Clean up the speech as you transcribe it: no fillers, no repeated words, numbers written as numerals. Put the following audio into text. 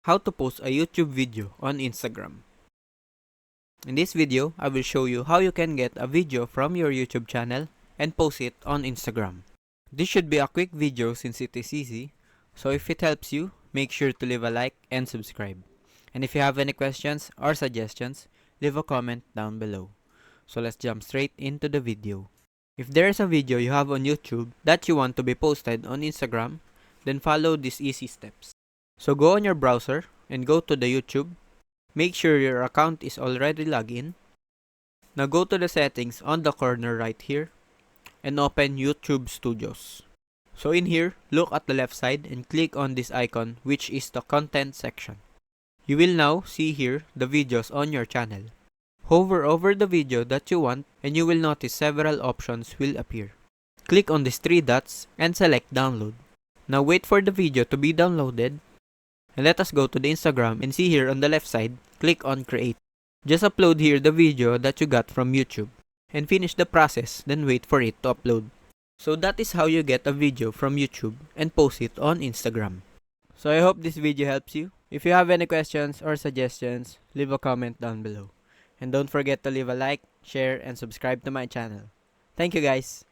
How to post a YouTube video on Instagram. In this video, I will show you how you can get a video from your YouTube channel and post it on Instagram. This should be a quick video since it is easy, so if it helps you, make sure to leave a like and subscribe. And if you have any questions or suggestions, leave a comment down below. So let's jump straight into the video. If there is a video you have on YouTube that you want to be posted on Instagram, then follow these easy steps. So go on your browser and go to the YouTube. Make sure your account is already logged in. Now go to the settings on the corner right here and open YouTube Studios. So in here, look at the left side and click on this icon, which is the content section. You will now see here the videos on your channel. Hover over the video that you want and you will notice several options will appear. Click on these three dots and select download. Now wait for the video to be downloaded. And let us go to the Instagram and see here on the left side, click on create. Just upload here the video that you got from YouTube and finish the process, then wait for it to upload. So that is how you get a video from YouTube and post it on Instagram. So I hope this video helps you. If you have any questions or suggestions, leave a comment down below. And don't forget to leave a like, share, and subscribe to my channel. Thank you guys!